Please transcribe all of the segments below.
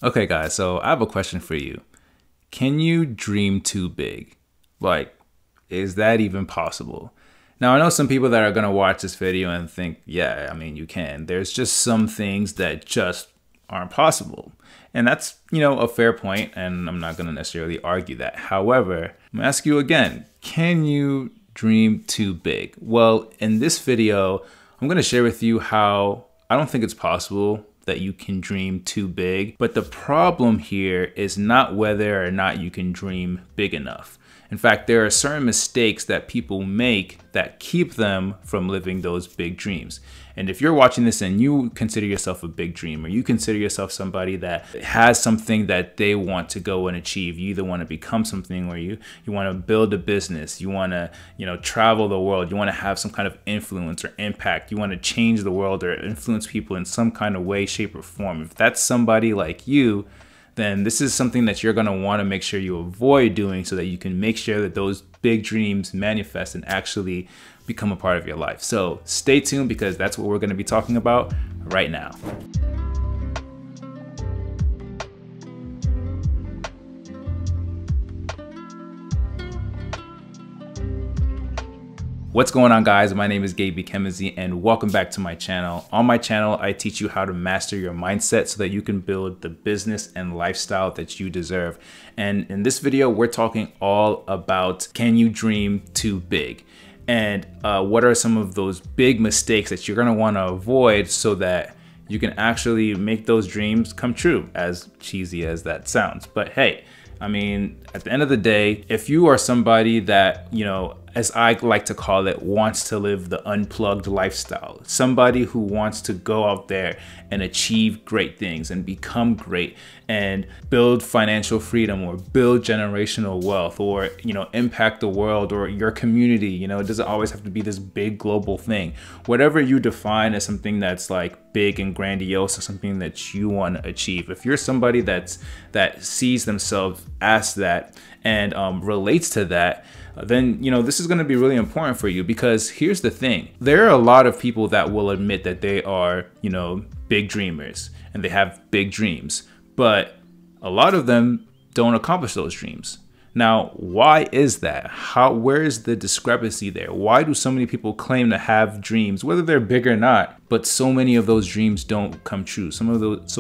Okay, guys, so I have a question for you. Can you dream too big? Like, is that even possible? Now, I know some people that are going to watch this video and think, yeah, I mean, you can. There's just some things that just aren't possible. And that's, a fair point, and I'm not going to necessarily argue that. However, I'm going to ask you again, can you dream too big? Well, in this video, I'm going to share with you how I don't think it's possible that you can dream too big. But the problem here is not whether or not you can dream big enough. In fact, there are certain mistakes that people make that keep them from living those big dreams. And if you're watching this and you consider yourself a big dreamer, you consider yourself somebody that has something that they want to go and achieve. You either want to become something where you want to build a business, you want to, travel the world, you want to have some kind of influence or impact, you want to change the world or influence people in some kind of way, shape, or form. If that's somebody like you, then this is something that you're going to want to make sure you avoid doing so that you can make sure that those big dreams manifest and actually become a part of your life. So stay tuned because that's what we're going to be talking about right now. What's going on, guys? My name is Gabe Kemezi and welcome back to my channel. On my channel, I teach you how to master your mindset so that you can build the business and lifestyle that you deserve. And in this video, we're talking all about, can you dream too big? And what are some of those big mistakes that you're gonna wanna avoid so that you can actually make those dreams come true, as cheesy as that sounds. But hey, I mean, at the end of the day, if you are somebody that, as I like to call it, wants to live the unplugged lifestyle, somebody who wants to go out there and achieve great things and become great and build financial freedom or build generational wealth or, impact the world or your community, it doesn't always have to be this big global thing. Whatever you define as something that's like big and grandiose or something that you want to achieve. If you're somebody that sees themselves as that and relates to that, then this is going to be really important for you, because here's the thing. There are a lot of people that will admit that they are, big dreamers and they have big dreams, but a lot of them don't accomplish those dreams. Now, why is that? Where is the discrepancy there? Why do so many people claim to have dreams, whether they're big or not, but so many of those dreams don't come true? So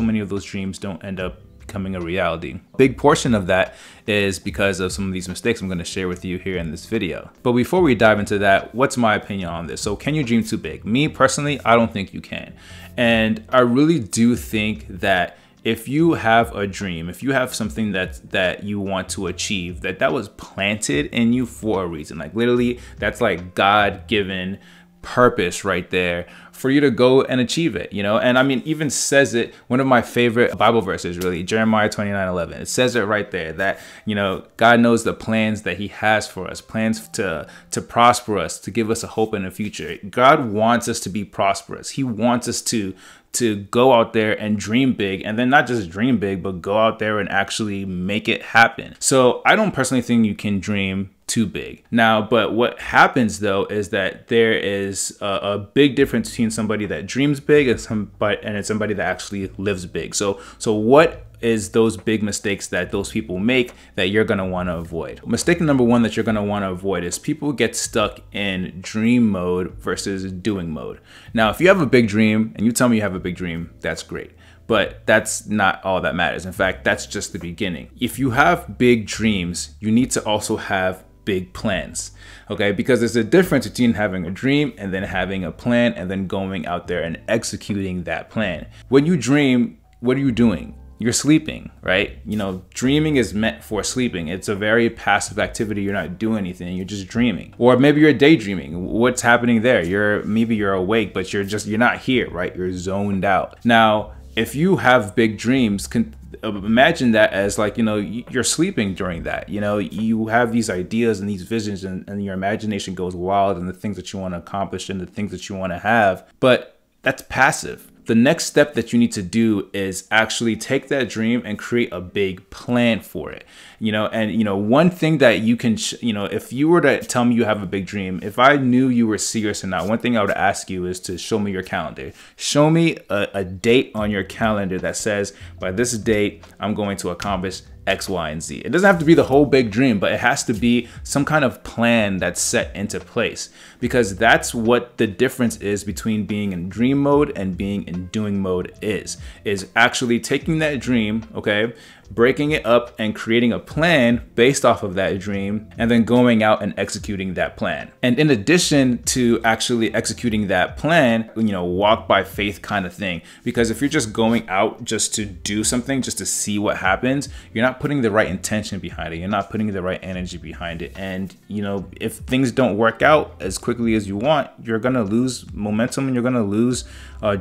many of those dreams don't end up becoming a reality. A big portion of that is because of some of these mistakes I'm going to share with you here in this video. But before we dive into that, what's my opinion on this? So can you dream too big? Me personally, I don't think you can. And I really do think that if you have a dream, if you have something that you want to achieve, that was planted in you for a reason, like literally that's like God-given purpose right there for you to go and achieve it, and I mean, even says it, one of my favorite Bible verses, really, Jeremiah 29:11. It says it right there that, God knows the plans that he has for us, plans to prosper us, to give us a hope in the future. God wants us to be prosperous. He wants us to go out there and dream big, and then not just dream big, but go out there and actually make it happen. So I don't personally think you can dream too big. Now, but what happens though is that there is a big difference between somebody that dreams big and somebody that actually lives big. So what is those big mistakes that those people make that you're going to want to avoid? Mistake number one that you're going to want to avoid is people get stuck in dream mode versus doing mode. Now, if you have a big dream and you tell me you have a big dream, that's great. But that's not all that matters. In fact, that's just the beginning. If you have big dreams, you need to also have big plans, okay? Because there's a difference between having a dream and then having a plan and then going out there and executing that plan. When you dream, what are you doing? You're sleeping, right? Dreaming is meant for sleeping. It's a very passive activity. You're not doing anything. You're just dreaming. Or maybe you're daydreaming. What's happening there? Maybe you're awake, but you're not here, right? You're zoned out. Now, if you have big dreams, imagine that as like, you're sleeping during that. You have these ideas and these visions and your imagination goes wild and the things that you want to accomplish and the things that you want to have, but that's passive. the next step that you need to do is actually take that dream and create a big plan for it. And one thing that you can, if you were to tell me you have a big dream, if I knew you were serious or not, one thing I would ask you is to show me your calendar. Show me a date on your calendar that says, by this date, I'm going to accomplish X, Y, and Z. It doesn't have to be the whole big dream, but it has to be some kind of plan that's set into place, because that's what the difference is between being in dream mode and being in doing mode is actually taking that dream, okay, breaking it up and creating a plan based off of that dream, and then going out and executing that plan. And in addition to actually executing that plan, walk by faith kind of thing. Because if you're just going out just to do something, just to see what happens, you're not putting the right intention behind it. You're not putting the right energy behind it. And, if things don't work out as quickly as you want, you're going to lose momentum and you're going to lose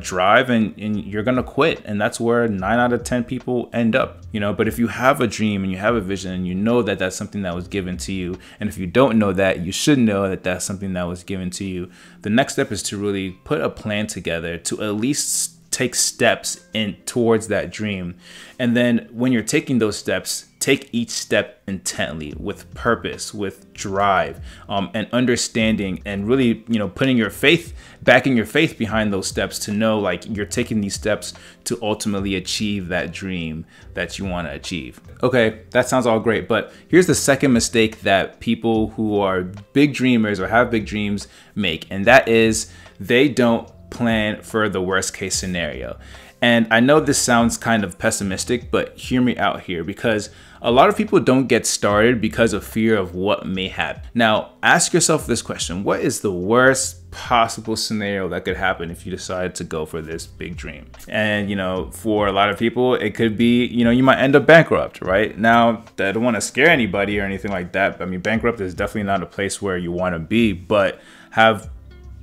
drive and you're going to quit. And that's where 9 out of 10 people end up, But if you have a dream and you have a vision and you know that that's something that was given to you, and if you don't know that, you should know that that's something that was given to you, the next step is to really put a plan together to at least take steps in towards that dream. And then when you're taking those steps, take each step intently, with purpose, with drive, and understanding, and really, putting your faith, backing your faith behind those steps to know like you're taking these steps to ultimately achieve that dream that you want to achieve. Okay, that sounds all great, but here's the second mistake that people who are big dreamers or have big dreams make, and that is they don't plan for the worst case scenario. And I know this sounds kind of pessimistic, but hear me out here, because a lot of people don't get started because of fear of what may happen. Now, ask yourself this question: what is the worst possible scenario that could happen if you decide to go for this big dream? And, for a lot of people, it could be, you might end up bankrupt, right? Now, I don't want to scare anybody or anything like that. I mean, bankrupt is definitely not a place where you want to be, but have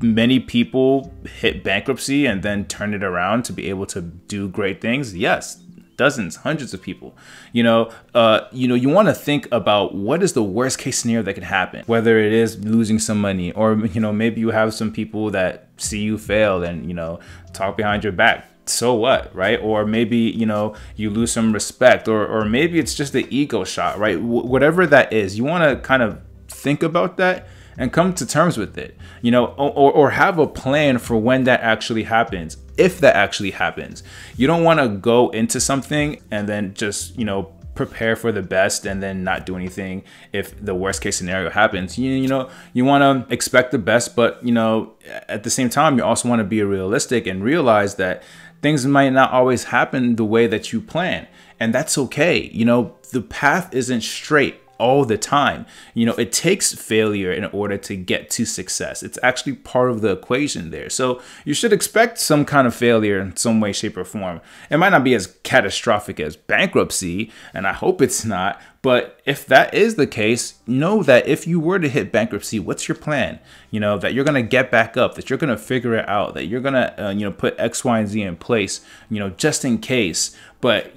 many people hit bankruptcy and then turn it around to be able to do great things? Yes, dozens, hundreds of people. You want to think about what is the worst case scenario that could happen, whether it is losing some money, or maybe you have some people that see you fail and talk behind your back. So what, right? Or maybe, you lose some respect, or maybe it's just the ego shot, right? Whatever that is, you want to kind of think about that and come to terms with it, or have a plan for when that actually happens, if that actually happens. You don't want to go into something and then just, prepare for the best and then not do anything if the worst case scenario happens. You want to expect the best, but, at the same time, you also want to be realistic and realize that things might not always happen the way that you plan. And that's okay. The path isn't straight all the time. It takes failure in order to get to success. It's actually part of the equation there. So you should expect some kind of failure in some way, shape, or form. It might not be as catastrophic as bankruptcy, and I hope it's not. But if that is the case, know that if you were to hit bankruptcy, what's your plan? That you're going to get back up, that you're going to figure it out, that you're going to, put X, Y, and Z in place, just in case. But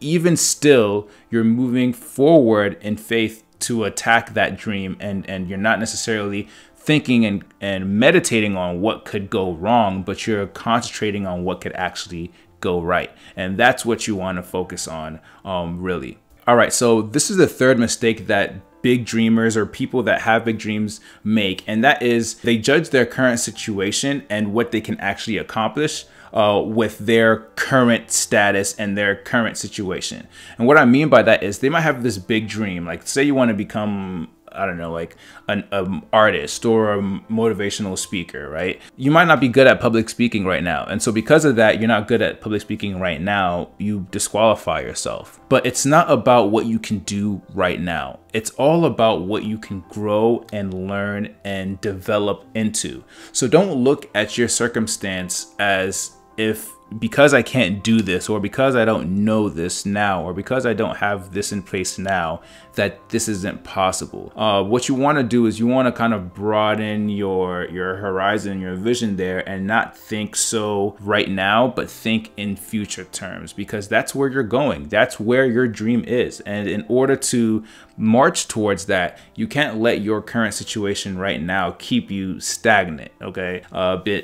even still, you're moving forward in faith to attack that dream, and you're not necessarily thinking and meditating on what could go wrong, but you're concentrating on what could actually go right. And that's what you want to focus on, really. All right, so this is the third mistake that big dreamers or people that have big dreams make, and that is they judge their current situation and what they can actually accomplish with their current status and their current situation. And what I mean by that is they might have this big dream, like say you want to become, I don't know, like an artist or a motivational speaker, right? You might not be good at public speaking right now. And so because of that, you're not good at public speaking right now, you disqualify yourself. But it's not about what you can do right now. It's all about what you can grow and learn and develop into. So don't look at your circumstance as if because I can't do this, or because I don't know this now, or because I don't have this in place now, that this isn't possible. What you want to do is you want to kind of broaden your horizon, your vision there, and not think so right now, but think in future terms, because that's where you're going. That's where your dream is. And in order to march towards that, you can't let your current situation right now keep you stagnant. Okay.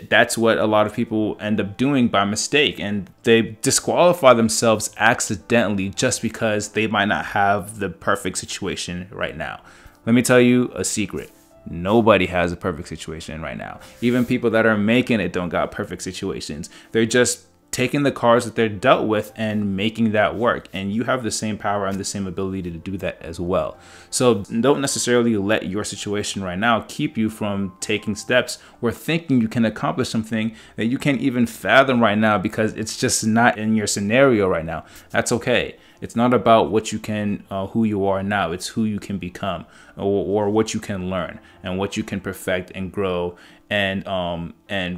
That's what a lot of people end up doing by mistake, and they disqualify themselves accidentally just because they might not have the perfect situation right now. Let me tell you a secret. Nobody has a perfect situation right now. Even people that are making it don't got perfect situations. They're just taking the cards that they're dealt with and making that work. And you have the same power and the same ability to do that as well. So don't necessarily let your situation right now keep you from taking steps or thinking you can accomplish something that you can't even fathom right now, because it's just not in your scenario right now. That's okay. It's not about what you can, who you are now. It's who you can become, or what you can learn and what you can perfect and grow and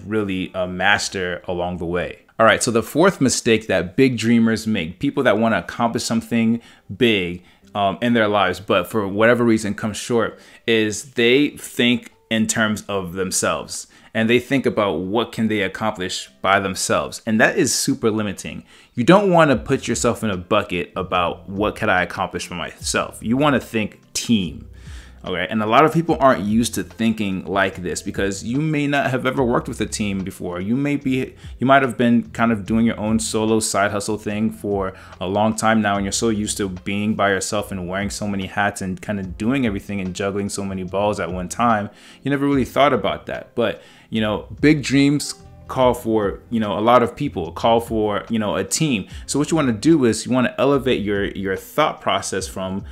really master along the way. All right, so the fourth mistake that big dreamers make, people that want to accomplish something big in their lives, but for whatever reason come short, is they think in terms of themselves. And they think about what can they accomplish by themselves. And that is super limiting. You don't want to put yourself in a bucket about what can I accomplish by myself. You want to think team. Okay, and a lot of people aren't used to thinking like this, because you may not have ever worked with a team before. You might have been kind of doing your own solo side hustle thing for a long time now, and you're so used to being by yourself and wearing so many hats and kind of doing everything and juggling so many balls at one time. You never really thought about that. But, you know, big dreams call for, you know, a lot of people, call for, you know, a team. So what you want to do is you want to elevate your thought process from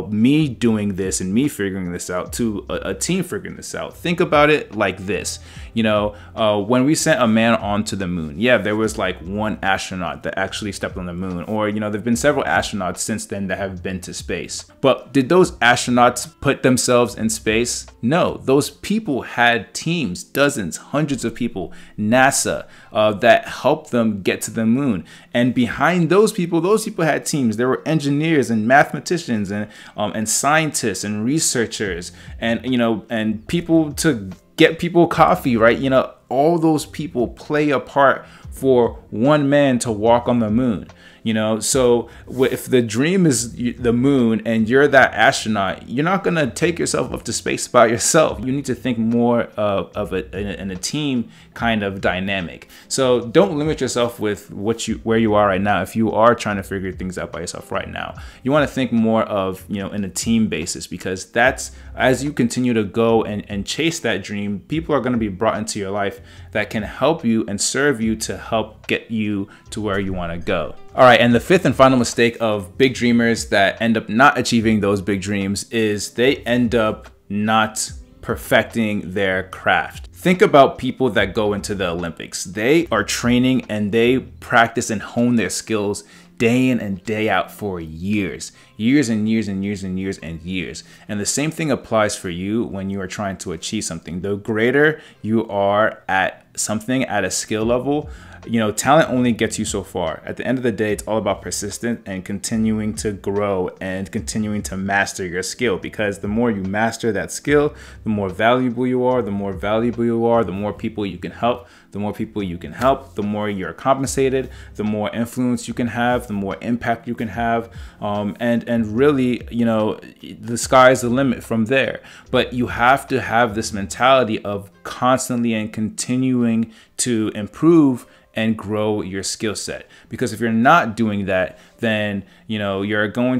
me doing this and me figuring this out to a team figuring this out. Think about it like this. You know, when we sent a man onto the moon, yeah, there was like one astronaut that actually stepped on the moon, or, you know, there've been several astronauts since then that have been to space. But did those astronauts put themselves in space? No, those people had teams, dozens, hundreds of people, NASA, that helped them get to the moon. And behind those people had teams. There were engineers and mathematicians and scientists and researchers and, you know, and people to get people coffee, right? You know, all those people play a part for one man to walk on the moon. You know, so if the dream is the moon and you're that astronaut, you're not going to take yourself up to space by yourself. You need to think more of it in a team kind of dynamic. So don't limit yourself with where you are right now. If you are trying to figure things out by yourself right now, you want to think more of, you know, in a team basis, because that's, as you continue to go and chase that dream, people are going to be brought into your life that can help you and serve you to help get you to where you want to go. All right, and the fifth and final mistake of big dreamers that end up not achieving those big dreams is they end up not perfecting their craft. Think about people that go into the Olympics. They are training and they practice and hone their skills day in and day out for years and years and years and years and years. And the same thing applies for you when you are trying to achieve something. The greater you are at something, at a skill level, you know, talent only gets you so far. At the end of the day, it's all about persistence and continuing to grow and continuing to master your skill, because the more you master that skill, the more valuable you are, the more valuable you are, the more people you can help, the more people you can help, the more you're compensated, the more influence you can have, the more impact you can have. And really, you know, the sky's the limit from there. But you have to have this mentality of constantly and continuing to improve and grow your skill set. Because if you're not doing that, then, you know, you're not going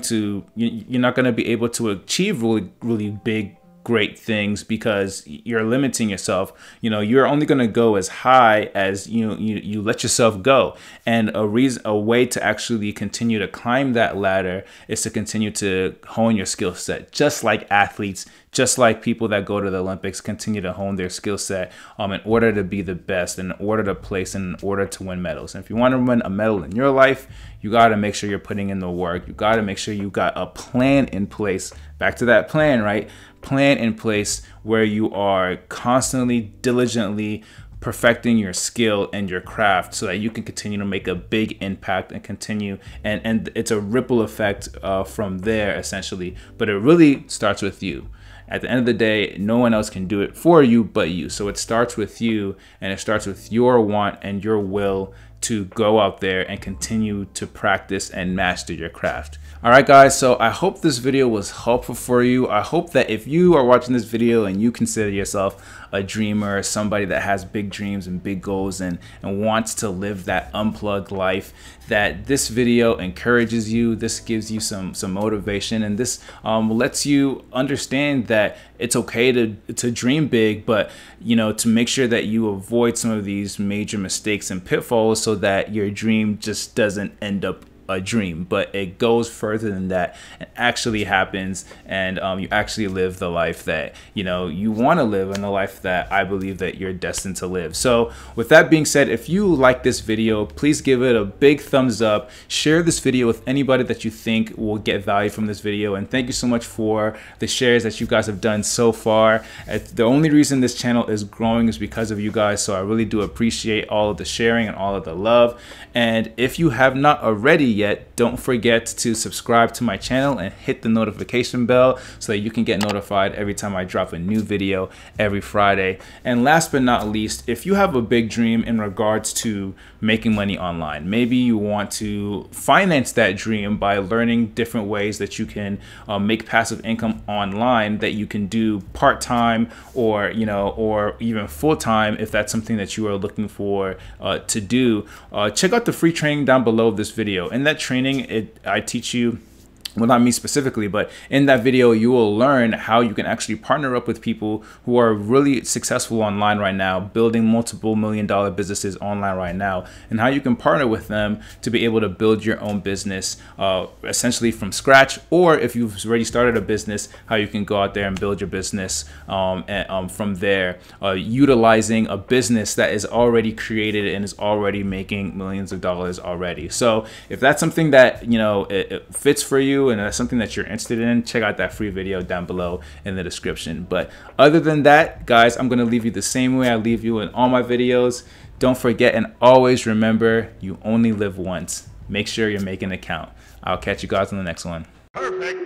to be able to achieve really big, great things, because you're limiting yourself. You know, you're only going to go as high as you let yourself go. And a way to actually continue to climb that ladder is to continue to hone your skill set, just like athletes, just like people that go to the Olympics continue to hone their skill set in order to be the best, in order to place, in order to win medals. And if you want to win a medal in your life, you got to make sure you're putting in the work. You got to make sure you got a plan in place. Back to that plan, right? Plan in place where you are constantly, diligently perfecting your skill and your craft so that you can continue to make a big impact and continue, and it's a ripple effect from there essentially, but it really starts with you. At the end of the day, no one else can do it for you but you. So it starts with you, and it starts with your want and your will to go out there and continue to practice and master your craft. All right, guys, so I hope this video was helpful for you. I hope that if you are watching this video and you consider yourself a dreamer, somebody that has big dreams and big goals and wants to live that unplugged life, that this video encourages you, this gives you some motivation, and this lets you understand that it's okay to dream big, but to make sure that you avoid some of these major mistakes and pitfalls so that your dream just doesn't end up a dream, but it goes further than that and actually happens, and you actually live the life that you want to live, and the life that I believe that you're destined to live. So with that being said, if you like this video, please give it a big thumbs up, share this video with anybody that you think will get value from this video, and thank you so much for the shares that you guys have done so far. The only reason this channel is growing is because of you guys, so I really do appreciate all of the sharing and all of the love. And if you have not already yet, don't forget to subscribe to my channel and hit the notification bell so that you can get notified every time I drop a new video every Friday. And last but not least, if you have a big dream in regards to making money online, maybe you want to finance that dream by learning different ways that you can make passive income online that you can do part-time or or even full-time if that's something that you are looking for to do. Check out the free training down below this video. In that training, I teach you, well, not me specifically, but in that video, you will learn how you can actually partner up with people who are really successful online right now, building multiple million-dollar businesses online right now, and how you can partner with them to be able to build your own business essentially from scratch, or if you've already started a business, how you can go out there and build your business from there, utilizing a business that is already created and is already making millions of dollars already. So if that's something that it fits for you, and that's something that you're interested in, check out that free video down below in the description. But other than that, guys, I'm going to leave you the same way I leave you in all my videos. Don't forget and always remember, you only live once. Make sure you're making it count. I'll catch you guys on the next one. Perfect.